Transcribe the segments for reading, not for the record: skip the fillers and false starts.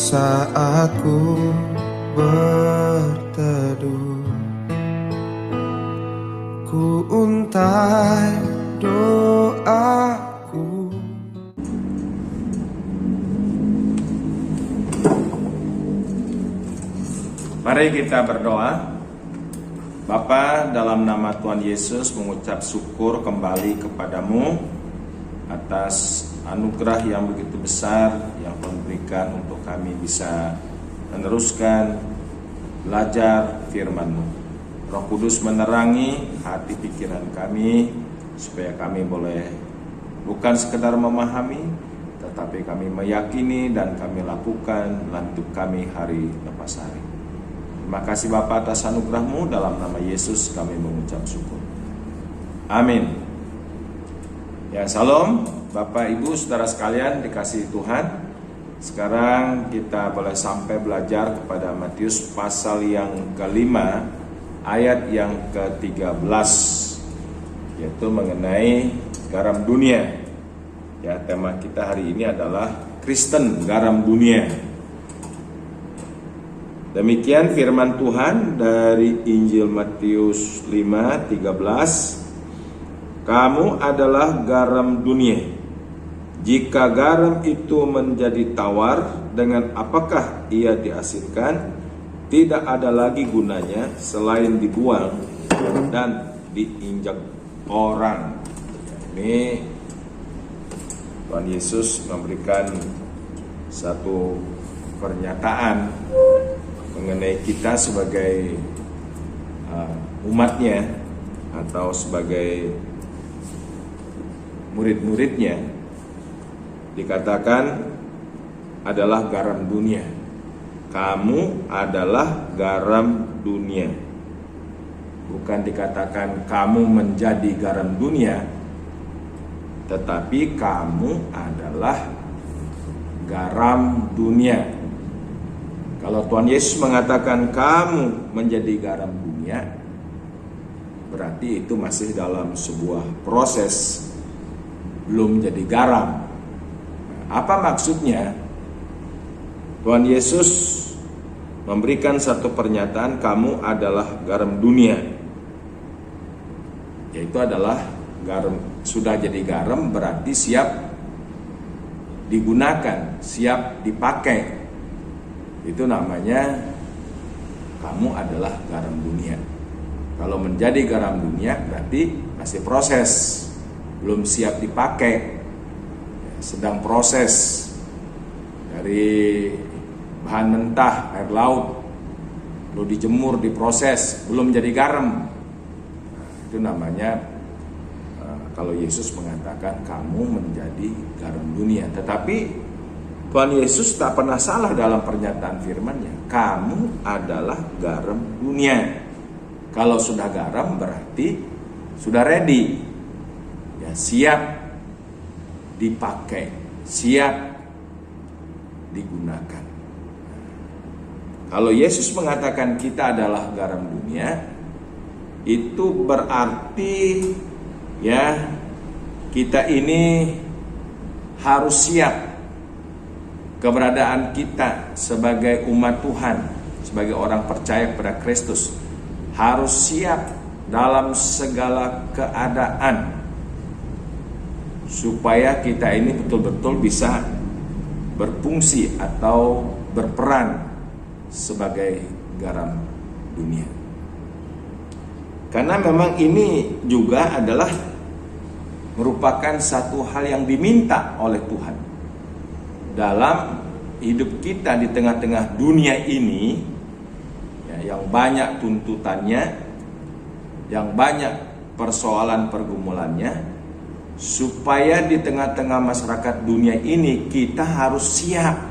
saat ku berteduh, ku untai doaku. Mari kita berdoa. Bapa, dalam nama Tuhan Yesus mengucap syukur kembali kepadamu atas anugerah yang begitu besar yang Tuhan berikan untuk kami bisa meneruskan belajar firman-Mu. Roh Kudus menerangi hati pikiran kami supaya kami boleh bukan sekedar memahami, tetapi kami meyakini dan kami lakukan dalam hidup kami hari lepas hari. Terima kasih Bapa atas anugerah-Mu, dalam nama Yesus kami mengucap syukur. Amin. Ya, salam Bapak Ibu Saudara sekalian dikasihi Tuhan. Sekarang kita boleh sampai belajar kepada Matius pasal yang kelima, ayat yang ke-13, yaitu mengenai garam dunia. Ya, tema kita hari ini adalah Kristen garam dunia. Demikian firman Tuhan dari Injil Matius 5:13. Kamu adalah garam dunia. Jika garam itu menjadi tawar, dengan apakah ia diasinkan? Tidak ada lagi gunanya selain dibuang dan diinjak orang. Ini Tuhan Yesus memberikan satu pernyataan mengenai kita sebagai umatnya atau sebagai murid-muridnya. Dikatakan adalah garam dunia. Kamu adalah garam dunia. Bukan dikatakan kamu menjadi garam dunia, tetapi kamu adalah garam dunia. Kalau Tuhan Yesus mengatakan kamu menjadi garam dunia, berarti itu masih dalam sebuah proses, belum jadi garam. Apa maksudnya? Tuhan Yesus memberikan satu pernyataan, kamu adalah garam dunia. Yaitu adalah garam, sudah jadi garam berarti siap digunakan, siap dipakai. Itu namanya kamu adalah garam dunia. Kalau menjadi garam dunia berarti masih proses, belum siap dipakai, sedang proses dari bahan mentah, air laut, lalu dijemur, diproses, belum jadi garam. Itu namanya kalau Yesus mengatakan kamu menjadi garam dunia. Tetapi Tuhan Yesus tak pernah salah dalam pernyataan firman-Nya. Kamu adalah garam dunia. Kalau sudah garam berarti sudah ready. Ya, siap dipakai, siap digunakan. Kalau Yesus mengatakan kita adalah garam dunia, itu berarti ya kita ini harus siap. Keberadaan kita sebagai umat Tuhan, sebagai orang percaya kepada Kristus, harus siap dalam segala keadaan supaya kita ini betul-betul bisa berfungsi atau berperan sebagai garam dunia. Karena memang ini juga adalah merupakan satu hal yang diminta oleh Tuhan dalam hidup kita di tengah-tengah dunia ini, ya, yang banyak tuntutannya, yang banyak persoalan pergumulannya, supaya di tengah-tengah masyarakat dunia ini kita harus siap,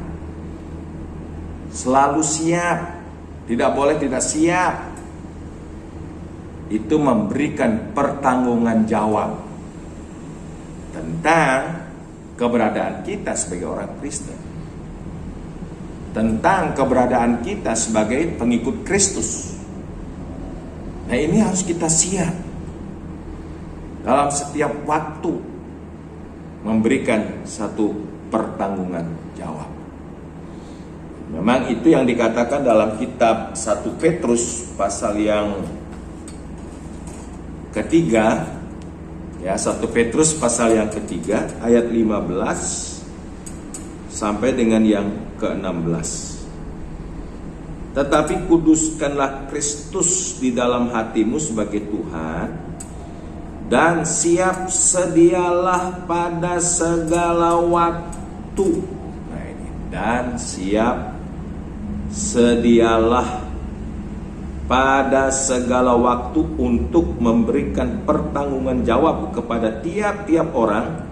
selalu siap, tidak boleh tidak siap. Itu memberikan pertanggungan jawab tentang keberadaan kita sebagai orang Kristen, tentang keberadaan kita sebagai pengikut Kristus. Nah, ini harus kita siap dalam setiap waktu memberikan satu pertanggungan jawab. Memang itu yang dikatakan dalam kitab 1 Petrus pasal yang ketiga, ya, 1 Petrus pasal yang ketiga ayat 15 sampai dengan yang ke-16. Tetapi kuduskanlah Kristus di dalam hatimu sebagai Tuhan, dan siap sedialah pada segala waktu. Nah ini, dan siap sedialah pada segala waktu untuk memberikan pertanggungan jawab kepada tiap-tiap orang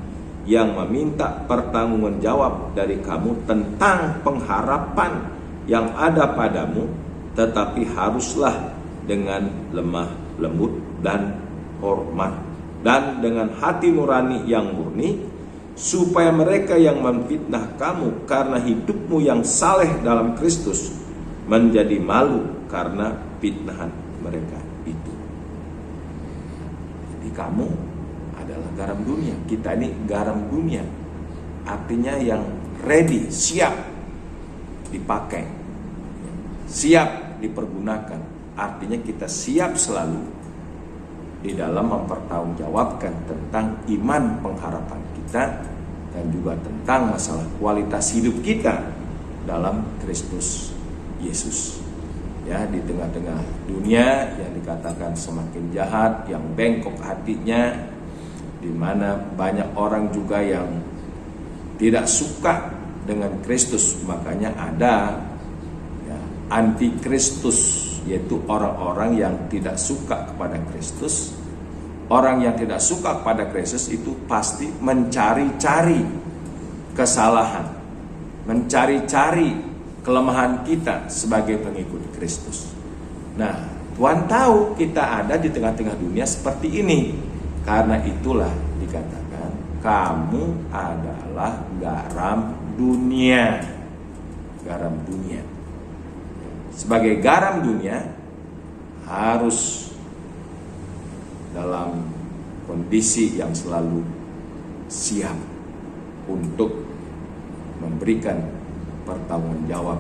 yang meminta pertanggungan jawab dari kamu tentang pengharapan yang ada padamu, tetapi haruslah dengan lemah lembut dan hormat dan dengan hati nurani yang murni, supaya mereka yang memfitnah kamu karena hidupmu yang saleh dalam Kristus menjadi malu karena fitnahan mereka itu. Jadi kamu adalah garam dunia. Kita ini garam dunia, artinya yang ready, siap dipakai, siap dipergunakan. Artinya kita siap selalu di dalam mempertanggungjawabkan tentang iman pengharapan kita dan juga tentang masalah kualitas hidup kita dalam Kristus Yesus. Ya, di tengah-tengah dunia yang dikatakan semakin jahat, yang bengkok hatinya, di mana banyak orang juga yang tidak suka dengan Kristus, makanya ada ya, antikristus, yaitu orang-orang yang tidak suka kepada Kristus. Orang yang tidak suka kepada Kristus itu pasti mencari-cari kesalahan, mencari-cari kelemahan kita sebagai pengikut Kristus. Nah, Tuhan tahu kita ada di tengah-tengah dunia seperti ini. Karena itulah dikatakan kamu adalah garam dunia. Garam dunia. Sebagai garam dunia harus dalam kondisi yang selalu siap untuk memberikan pertanggung jawab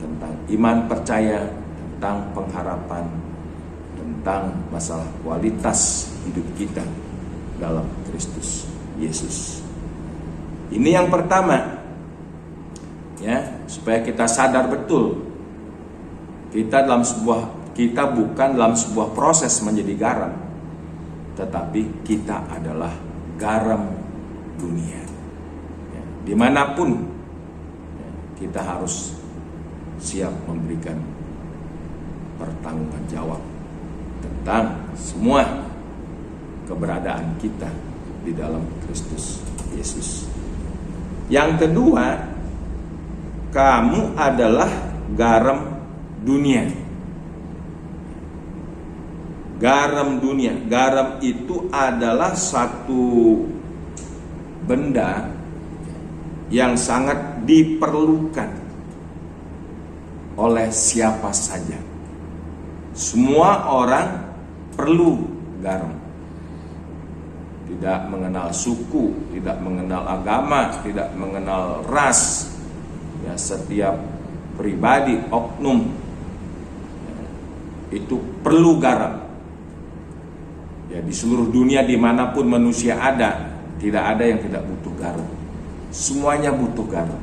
tentang iman percaya, tentang pengharapan, tentang masalah kualitas hidup kita dalam Kristus Yesus. Ini yang pertama, ya, supaya kita sadar betul kita bukan dalam sebuah proses menjadi garam, tetapi kita adalah garam dunia. Ya, dimanapun kita harus siap memberikan pertanggungan jawab tentang semua keberadaan kita di dalam Kristus Yesus. Yang kedua, kamu adalah garam dunia. Garam dunia. Garam itu adalah satu benda yang sangat diperlukan oleh siapa saja. Semua orang perlu garam. Tidak mengenal suku, tidak mengenal agama, tidak mengenal ras. Ya, setiap pribadi, oknum, itu perlu garam. Ya, di seluruh dunia dimanapun manusia ada, tidak ada yang tidak butuh garam. Semuanya butuh garam.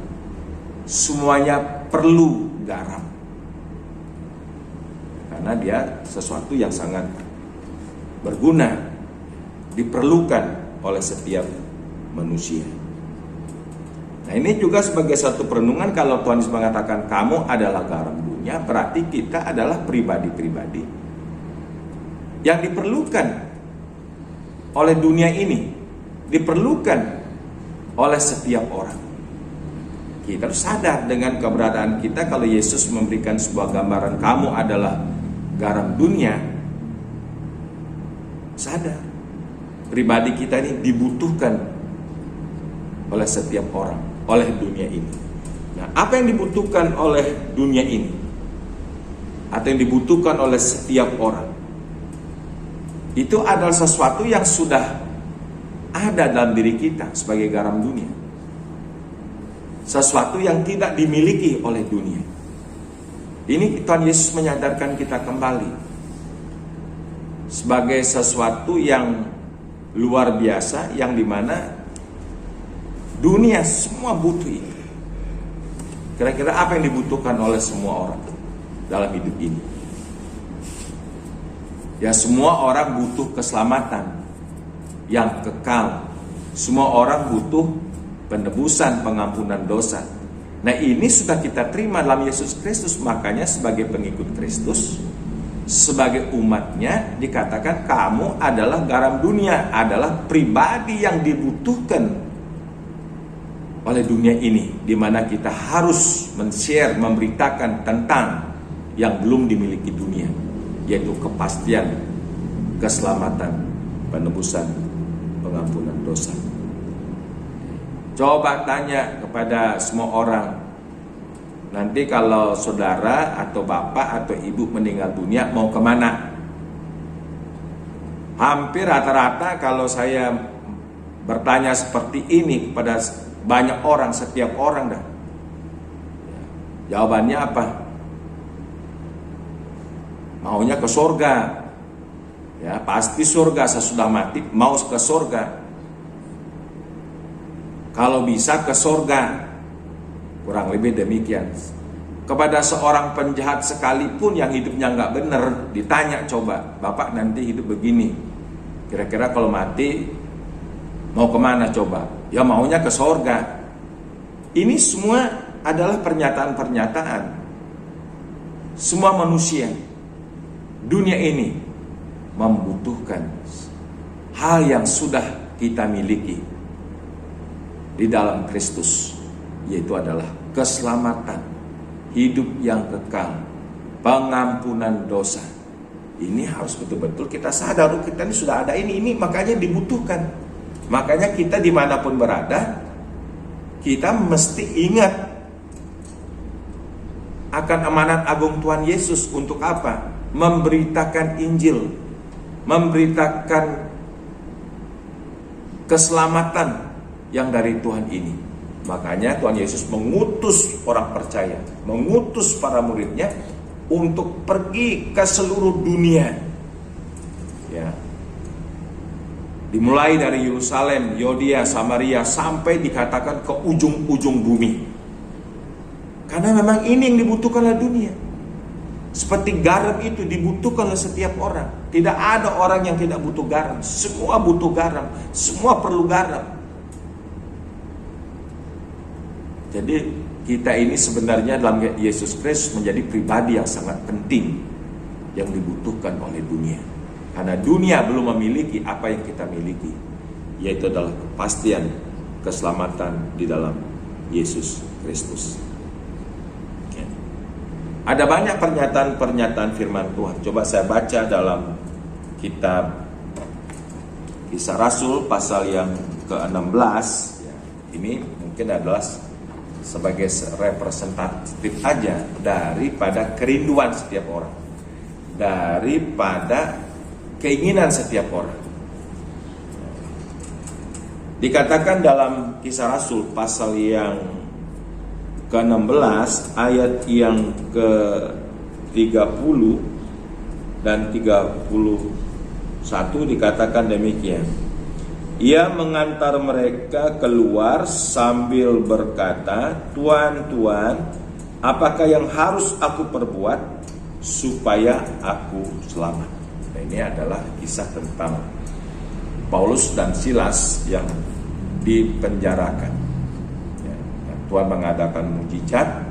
Semuanya perlu garam. Karena dia sesuatu yang sangat berguna, diperlukan oleh setiap manusia. Nah, ini juga sebagai satu perenungan. Kalau Tuhan Yesus mengatakan kamu adalah garam dunia, berarti kita adalah pribadi-pribadi yang diperlukan oleh dunia ini, diperlukan oleh setiap orang. Kita harus sadar dengan keberadaan kita. Kalau Yesus memberikan sebuah gambaran kamu adalah garam dunia, sadar pribadi kita ini dibutuhkan oleh setiap orang, oleh dunia ini. Nah, apa yang dibutuhkan oleh dunia ini atau yang dibutuhkan oleh setiap orang, itu adalah sesuatu yang sudah ada dalam diri kita sebagai garam dunia. sesuatu yang tidak dimiliki oleh dunia. Ini Tuhan Yesus menyadarkan kita kembali sebagai sesuatu yang luar biasa, yang dimana dunia semua butuh ini. Kira-kira apa yang dibutuhkan oleh semua orang dalam hidup ini? Ya, semua orang butuh keselamatan yang kekal. Semua orang butuh penebusan, pengampunan dosa. Nah, ini sudah kita terima dalam Yesus Kristus. Makanya sebagai pengikut Kristus, sebagai umatnya, dikatakan kamu adalah garam dunia, adalah pribadi yang dibutuhkan oleh dunia ini, di mana kita harus men-share, memberitakan tentang yang belum dimiliki dunia, yaitu kepastian, keselamatan, penebusan, pengampunan dosa. Coba tanya kepada semua orang, nanti kalau saudara atau bapak atau ibu meninggal dunia mau kemana? Hampir rata-rata kalau saya bertanya seperti ini kepada banyak orang, setiap orang dah, jawabannya apa? Maunya ke surga. Ya, pasti surga, sesudah mati mau ke surga. Kalau bisa ke surga. Kurang lebih demikian. Kepada seorang penjahat sekalipun yang hidupnya nggak benar, ditanya coba, Bapak nanti hidup begini, kira-kira kalau mati mau kemana coba? Ya maunya ke surga. Ini semua adalah pernyataan-pernyataan semua manusia dunia ini membutuhkan hal yang sudah kita miliki di dalam Kristus, yaitu adalah keselamatan, hidup yang kekal, pengampunan dosa. Ini harus betul-betul kita sadar, kita ini sudah ada ini makanya dibutuhkan. Makanya kita dimanapun berada, kita mesti ingat akan amanat agung Tuhan Yesus. Untuk apa? Memberitakan Injil, memberitakan keselamatan yang dari Tuhan ini. Makanya Tuhan Yesus mengutus orang percaya, mengutus para muridnya untuk pergi ke seluruh dunia. Ya. Dimulai dari Yerusalem, Yudea, Samaria, sampai dikatakan ke ujung-ujung bumi. Karena memang ini yang dibutuhkan oleh dunia. Seperti garam itu dibutuhkan oleh setiap orang. Tidak ada orang yang tidak butuh garam. Semua butuh garam. Semua perlu garam. Jadi kita ini sebenarnya dalam Yesus Kristus menjadi pribadi yang sangat penting yang dibutuhkan oleh dunia. Karena dunia belum memiliki apa yang kita miliki, yaitu adalah kepastian keselamatan di dalam Yesus Kristus. Ya. Ada banyak pernyataan-pernyataan firman Tuhan. Coba saya baca dalam kitab Kisah Rasul pasal yang ke-16. Ya, ini mungkin adalah sebagai representatif aja daripada kerinduan setiap orang, daripada keinginan setiap orang. Dikatakan dalam Kisah Rasul pasal yang ke-16 ayat yang ke-30 dan 31 dikatakan demikian. Ia mengantar mereka keluar sambil berkata, "Tuan, Tuan, apakah yang harus aku perbuat supaya aku selamat?" Nah, ini adalah kisah tentang Paulus dan Silas yang dipenjarakan. Ya, Tuhan mengadakan mukjizat,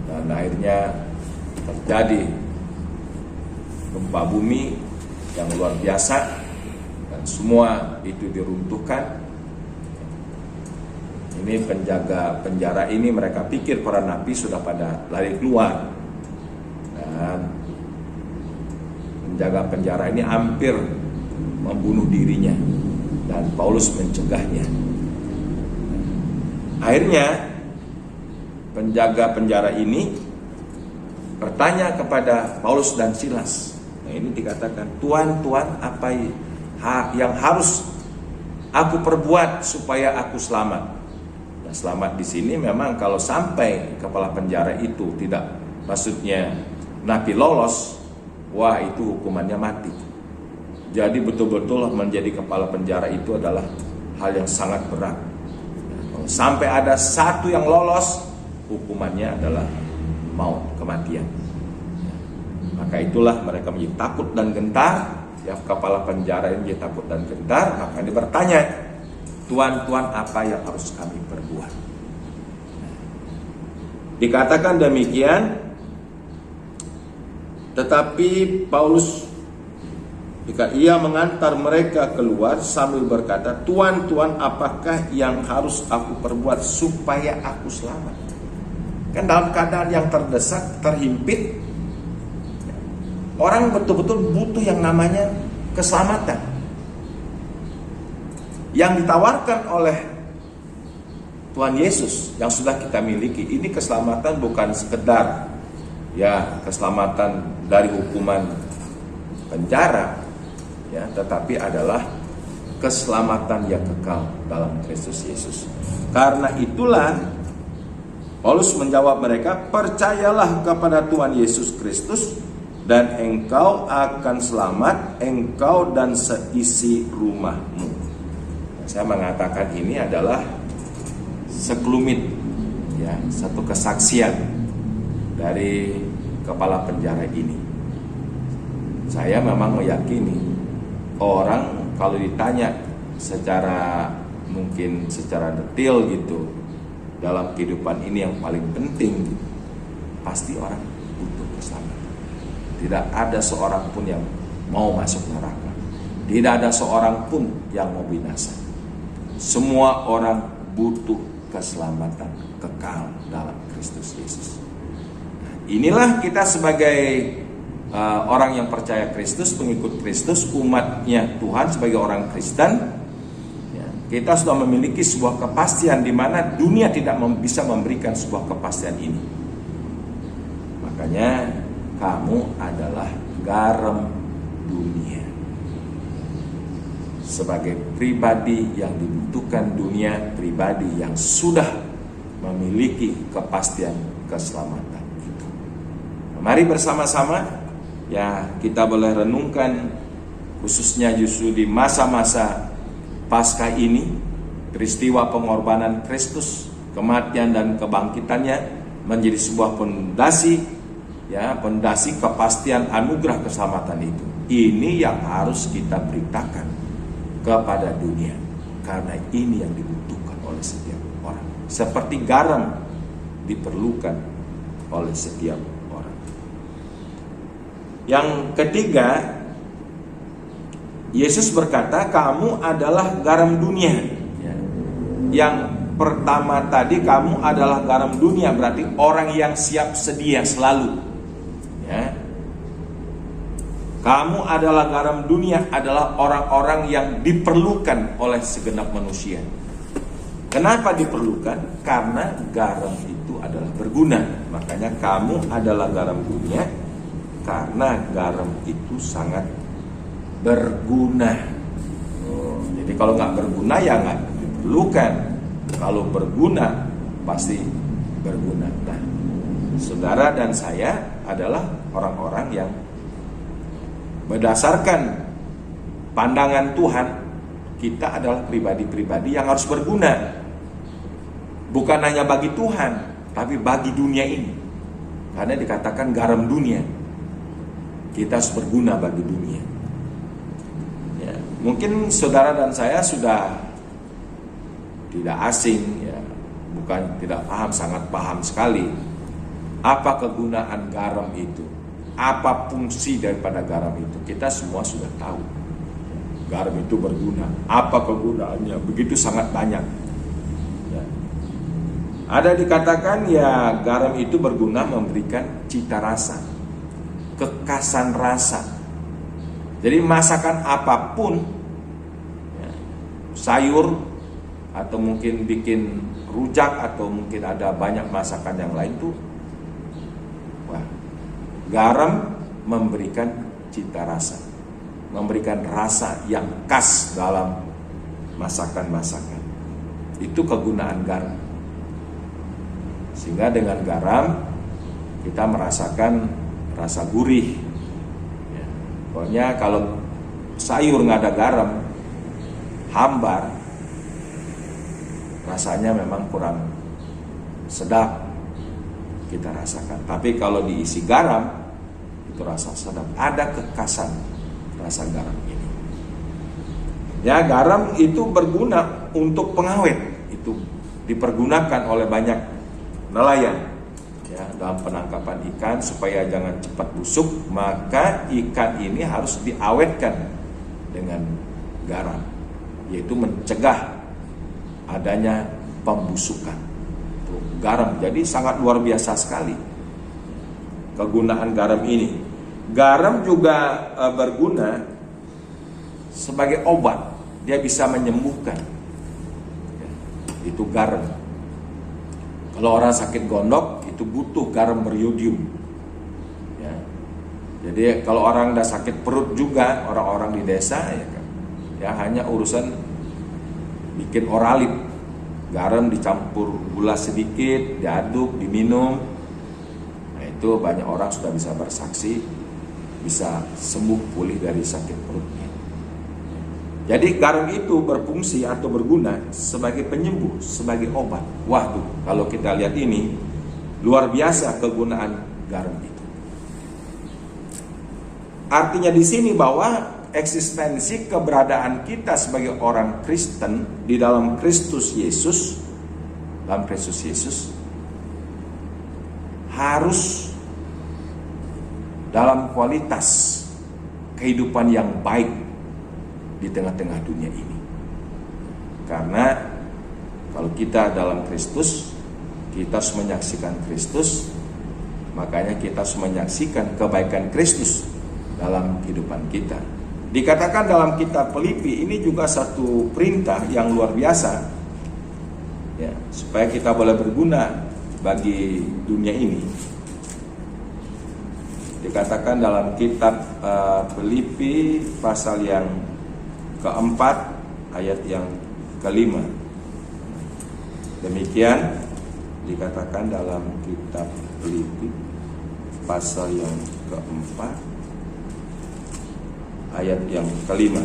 dan akhirnya terjadi gempa bumi yang luar biasa, dan semua itu diruntuhkan. Ini penjaga penjara ini, mereka pikir para nabi sudah pada lari keluar, dan penjaga penjara ini hampir membunuh dirinya, dan Paulus mencegahnya. Akhirnya penjaga penjara ini bertanya kepada Paulus dan Silas. Nah, ini dikatakan, "Tuan, Tuan, apa yang harus aku perbuat supaya aku selamat?" Nah, selamat di sini memang kalau sampai kepala penjara itu tidak, maksudnya napi lolos, wah itu hukumannya mati. Jadi betul-betul menjadi kepala penjara itu adalah hal yang sangat berat. Kalau sampai ada satu yang lolos, hukumannya adalah maut, kematian. Maka itulah mereka menjadi takut dan gentar. Ya, kepala penjara ini menjadi takut dan gentar. Maka dia bertanya, Tuan, apa yang harus kami perbuat? Dikatakan demikian, tetapi Paulus, jika ia mengantar mereka keluar sambil berkata, Tuan, apakah yang harus aku perbuat supaya aku selamat? Kan dalam keadaan yang terdesak, terhimpit, orang betul-betul butuh yang namanya keselamatan. Yang ditawarkan oleh Tuhan Yesus yang sudah kita miliki, ini keselamatan bukan sekedar ya keselamatan dari hukuman penjara, ya, tetapi adalah keselamatan yang kekal dalam Kristus Yesus. Karena itulah Paulus menjawab mereka, percayalah kepada Tuhan Yesus Kristus dan engkau akan selamat, engkau dan seisi rumahmu. Saya mengatakan ini adalah sekelumit, ya, satu kesaksian dari kepala penjara ini. Saya memang meyakini orang kalau ditanya secara mungkin secara detail gitu dalam kehidupan ini yang paling penting, pasti orang butuh keselamatan. Tidak ada seorang pun yang mau masuk neraka. Tidak ada seorang pun yang mau binasa. Semua orang butuh keselamatan kekal dalam Kristus Yesus. Inilah kita sebagai orang yang percaya Kristus, pengikut Kristus, umatnya Tuhan, sebagai orang Kristen, ya, kita sudah memiliki sebuah kepastian di mana dunia tidak bisa memberikan sebuah kepastian ini. Makanya kamu adalah garam dunia. Sebagai pribadi yang dibutuhkan dunia, pribadi yang sudah memiliki kepastian keselamatan itu. Mari bersama-sama ya kita boleh renungkan, khususnya justru di masa-masa Paskah ini, peristiwa pengorbanan Kristus, kematian dan kebangkitannya menjadi sebuah pondasi, ya, pondasi kepastian anugerah keselamatan itu. Ini yang harus kita beritakan kepada dunia, karena ini yang dibutuhkan oleh setiap orang. Seperti garam diperlukan oleh setiap orang. Yang ketiga, Yesus berkata, kamu adalah garam dunia. Yang pertama tadi, kamu adalah garam dunia, berarti orang yang siap sedia selalu. Ya. Kamu adalah garam dunia, adalah orang-orang yang diperlukan oleh segenap manusia. Kenapa diperlukan? Karena garam itu adalah berguna. Makanya kamu adalah garam dunia, karena garam itu sangat berguna. Jadi kalau nggak berguna ya nggak diperlukan. Kalau berguna pasti berguna. Nah, saudara dan saya adalah orang-orang yang berdasarkan pandangan Tuhan, kita adalah pribadi-pribadi yang harus berguna. Bukan hanya bagi Tuhan, tapi bagi dunia ini. Karena dikatakan garam dunia. Kita harus berguna bagi dunia. Ya, mungkin saudara dan saya sudah tidak asing, ya, bukan tidak paham, sangat paham sekali apa kegunaan garam itu. Apa fungsi daripada garam itu? Kita semua sudah tahu. Garam itu berguna. Apa kegunaannya? Begitu sangat banyak. Ya. Ada dikatakan ya garam itu berguna memberikan cita rasa, kekasan rasa. Jadi masakan apapun, ya, sayur atau mungkin bikin rujak atau mungkin ada banyak masakan yang lain tuh, garam memberikan cita rasa, memberikan rasa yang khas dalam masakan-masakan. Itu kegunaan garam. Sehingga dengan garam kita merasakan rasa gurih. Ya, pokoknya kalau sayur nggak ada garam, hambar, rasanya memang kurang sedap kita rasakan. Tapi kalau diisi garam, itu rasa sedap. Ada kekasan rasa garam ini. Ya, garam itu berguna untuk pengawet. Itu dipergunakan oleh banyak nelayan ya, dalam penangkapan ikan supaya jangan cepat busuk, maka ikan ini harus diawetkan dengan garam, yaitu mencegah adanya pembusukan. Itu garam, jadi sangat luar biasa sekali kegunaan garam ini. Garam juga berguna sebagai obat. Dia bisa menyembuhkan. Itu garam. Kalau orang sakit gondok itu butuh garam beriodium. Ya. Jadi kalau orang udah sakit perut juga, orang-orang di desa ya hanya urusan bikin oralit. Garam dicampur gula sedikit, diaduk, diminum. Nah, itu banyak orang sudah bisa bersaksi bisa sembuh pulih dari sakit perutnya. Jadi garam itu berfungsi atau berguna sebagai penyembuh, sebagai obat. Wah tuh, kalau kita lihat ini luar biasa kegunaan garam itu. Artinya di sini bahwa eksistensi keberadaan kita sebagai orang Kristen di dalam Kristus Yesus, harus dalam kualitas kehidupan yang baik di tengah-tengah dunia ini. Karena kalau kita dalam Kristus, kita harus menyaksikan Kristus, makanya kita harus menyaksikan kebaikan Kristus dalam kehidupan kita. Dikatakan dalam kitab Filipi, ini juga satu perintah yang luar biasa ya, supaya kita boleh berguna bagi dunia ini. Dikatakan dalam kitab Filipi pasal yang keempat ayat yang kelima. Demikian dikatakan dalam kitab Filipi pasal yang keempat ayat yang kelima.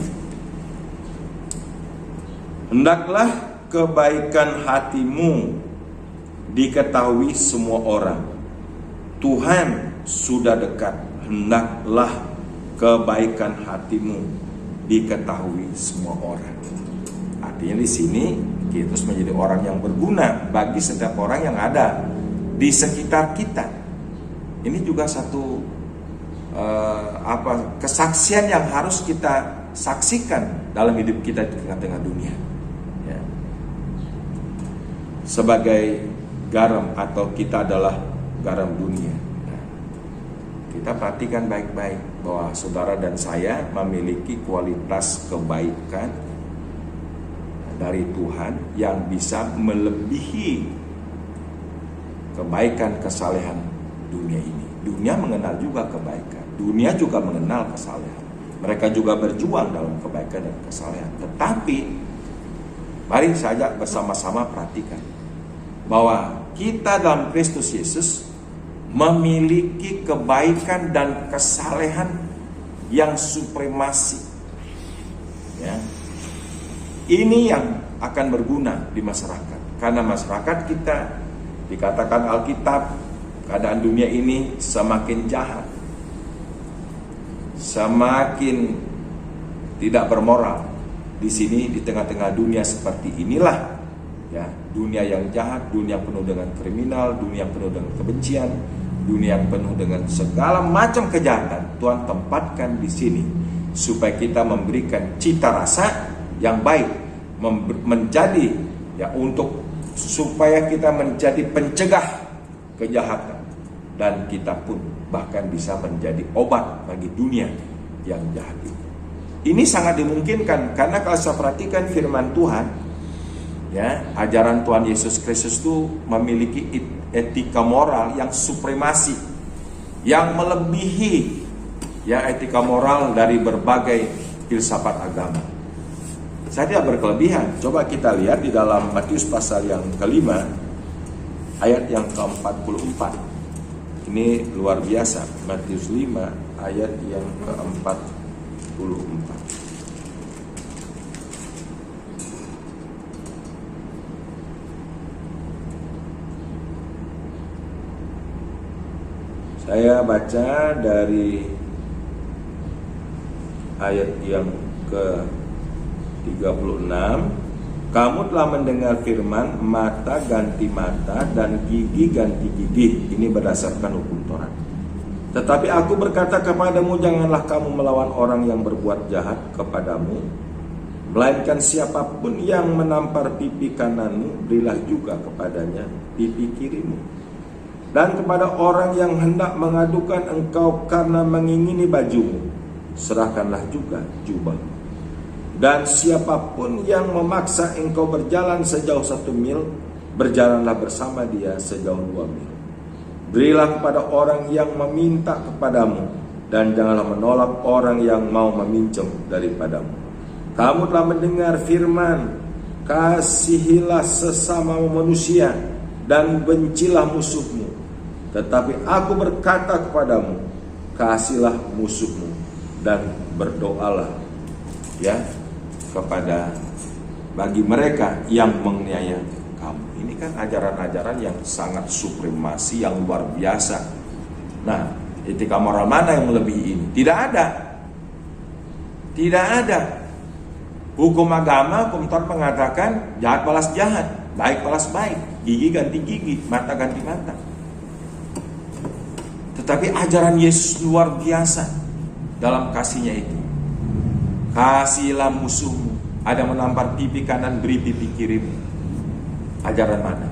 Hendaklah kebaikan hatimu diketahui semua orang. Tuhan sudah dekat. Hendaklah kebaikan hatimu diketahui semua orang. Artinya di sini kita harus menjadi orang yang berguna bagi setiap orang yang ada di sekitar kita. Ini juga satu kesaksian yang harus kita saksikan dalam hidup kita di tengah-tengah dunia. Ya. Sebagai garam atau kita adalah garam dunia. Kita perhatikan baik-baik bahwa saudara dan saya memiliki kualitas kebaikan dari Tuhan yang bisa melebihi kebaikan kesalehan dunia ini. Dunia mengenal juga kebaikan, dunia juga mengenal kesalehan. Mereka juga berjuang dalam kebaikan dan kesalehan. Tetapi mari saja bersama-sama perhatikan bahwa kita dalam Kristus Yesus memiliki kebaikan dan kesalehan yang supremasi. Ya. Ini yang akan berguna di masyarakat. Karena masyarakat kita dikatakan Alkitab, keadaan dunia ini semakin jahat, semakin tidak bermoral. Di sini di tengah-tengah dunia seperti inilah, ya, dunia yang jahat, dunia penuh dengan kriminal, dunia penuh dengan kebencian, dunia yang penuh dengan segala macam kejahatan. Tuhan tempatkan di sini supaya kita memberikan cita rasa yang baik, menjadi ya untuk supaya kita menjadi pencegah kejahatan, dan kita pun bahkan bisa menjadi obat bagi dunia yang jahat ini. Ini sangat dimungkinkan karena kalau saya perhatikan firman Tuhan, ya, ajaran Tuhan Yesus Kristus itu memiliki etika moral yang supremasi, yang melebihi ya etika moral dari berbagai filsafat agama. Saya tidak berkelebihan. Coba kita lihat di dalam Matius pasal yang kelima ayat yang ke-44. Ini luar biasa, Matius 5 ayat yang ke-44. Saya baca dari ayat yang ke-36. Kamu telah mendengar firman, mata ganti mata dan gigi ganti gigi. Ini berdasarkan hukum Taurat. Tetapi aku berkata kepadamu, janganlah kamu melawan orang yang berbuat jahat kepadamu, melainkan siapapun yang menampar pipi kananmu, berilah juga kepadanya pipi kirimu. Dan kepada orang yang hendak mengadukan engkau karena mengingini bajumu, serahkanlah juga jubahmu. Dan siapapun yang memaksa engkau berjalan sejauh 1 mil, berjalanlah bersama dia sejauh 2 mil. Berilah kepada orang yang meminta kepadamu, dan janganlah menolak orang yang mau meminjam daripadamu. Kamu telah mendengar firman, kasihilah sesama manusia dan bencilah musuhmu. Tetapi aku berkata kepadamu, kasihilah musuhmu dan berdoalah kepada bagi mereka yang menganiaya kamu. Ini kan ajaran-ajaran yang sangat supremasi, yang luar biasa. Nah, etika moral mana yang melebihi ini? Tidak ada. Tidak ada. Hukum agama, hukum Taurat mengatakan jahat balas jahat, baik balas baik, gigi ganti gigi, mata ganti mata. Tetapi ajaran Yesus luar biasa dalam kasihnya itu. Kasihilah musuhmu, ada menampar pipi kanan, beri pipi kirimu. Ajaran mana?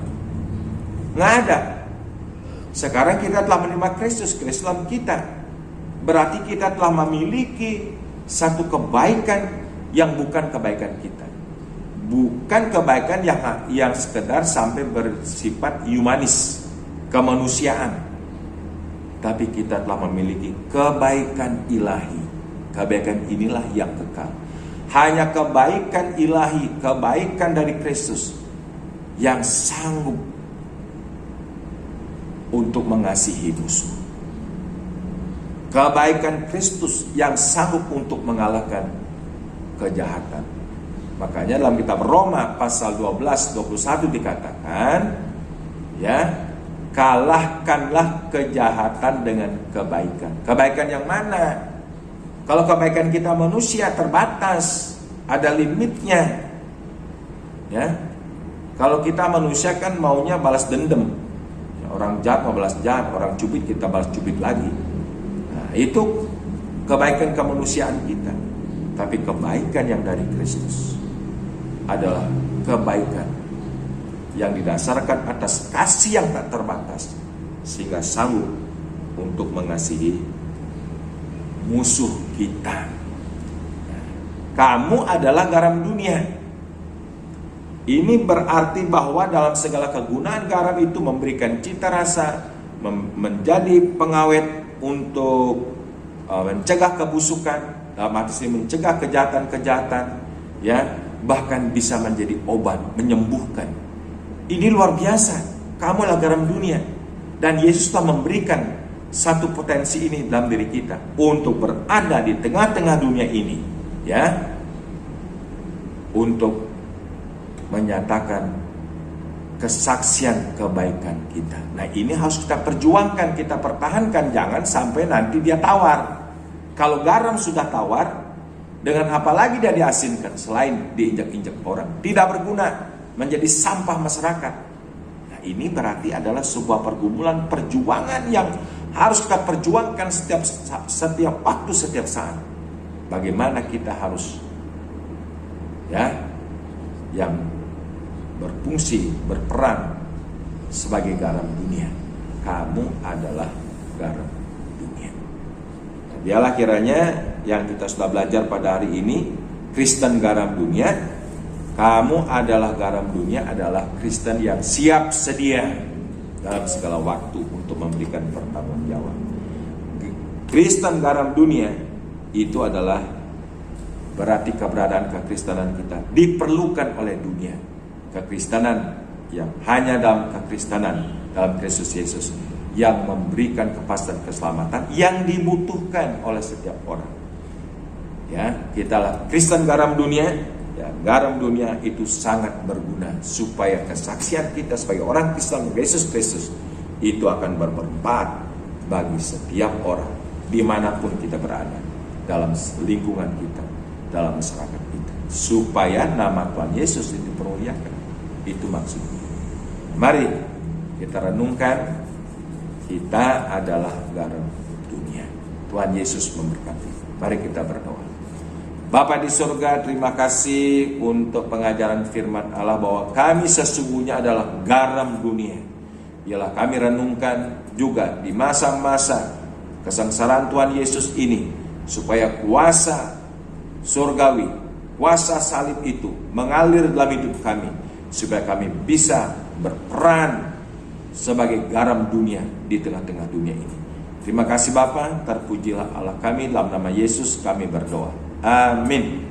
Nggak ada. Sekarang kita telah menerima Kristus dalam kita, berarti kita telah memiliki satu kebaikan yang bukan kebaikan kita, bukan kebaikan yang sekedar sampai bersifat humanis, kemanusiaan. Tapi kita telah memiliki kebaikan ilahi. Kebaikan inilah yang kekal. Hanya kebaikan ilahi, kebaikan dari Kristus yang sanggup untuk mengasihi musuh. Kebaikan Kristus yang sanggup untuk mengalahkan kejahatan. Makanya dalam kitab Roma pasal 12-21 dikatakan, kalahkanlah kejahatan dengan kebaikan. Kebaikan yang mana? Kalau kebaikan kita manusia terbatas, ada limitnya. Kalau kita manusia kan maunya balas dendam. Orang jahat mau balas jahat, orang cubit kita balas cubit lagi. Nah, itu kebaikan kemanusiaan kita. Tapi kebaikan yang dari Kristus adalah kebaikan yang didasarkan atas kasih yang tak terbatas, sehingga sanggup untuk mengasihi musuh kita. Kamu adalah garam dunia. Ini berarti bahwa dalam segala kegunaan garam itu memberikan cita rasa, menjadi pengawet untuk mencegah kebusukan, dalam arti mencegah kejahatan-kejahatan, bahkan bisa menjadi obat, menyembuhkan. Ini luar biasa. Kamu adalah garam dunia, dan Yesus telah memberikan satu potensi ini dalam diri kita untuk berada di tengah-tengah dunia ini, untuk menyatakan kesaksian kebaikan kita. Nah, ini harus kita perjuangkan, kita pertahankan, jangan sampai nanti dia tawar. Kalau garam sudah tawar, dengan apa lagi dia diasinkan selain diinjak-injak orang, tidak berguna, menjadi sampah masyarakat. Nah, ini berarti adalah sebuah pergumulan, perjuangan yang harus kita perjuangkan setiap waktu, setiap saat. Bagaimana kita harus yang berfungsi, berperan sebagai garam dunia. Kamu adalah garam dunia. Nah, dialah kiranya yang kita sudah belajar pada hari ini, Kristen garam dunia. Kamu adalah garam dunia, adalah Kristen yang siap sedia dalam segala waktu untuk memberikan pertanggungjawab. Kristen garam dunia itu adalah berarti keberadaan kekristenan kita diperlukan oleh dunia. Kekristenan yang hanya dalam kekristenan dalam Kristus Yesus yang memberikan kepastian keselamatan yang dibutuhkan oleh setiap orang. Ya, kitalah Kristen garam dunia. Ya, garam dunia itu sangat berguna supaya kesaksian kita sebagai orang Kristen Yesus Kristus itu akan bermanfaat bagi setiap orang dimanapun kita berada, dalam lingkungan kita, dalam masyarakat kita, supaya nama Tuhan Yesus dipermuliakan. Itu maksudnya. Mari kita renungkan, kita adalah garam dunia. Tuhan Yesus memberkati. Mari kita berdoa. Bapa di surga, terima kasih untuk pengajaran firman Allah bahwa kami sesungguhnya adalah garam dunia. Ialah kami renungkan juga di masa-masa kesengsaraan Tuhan Yesus ini, supaya kuasa surgawi, kuasa salib itu mengalir dalam hidup kami, supaya kami bisa berperan sebagai garam dunia di tengah-tengah dunia ini. Terima kasih Bapa, terpujilah Allah kami, dalam nama Yesus kami berdoa. Amin.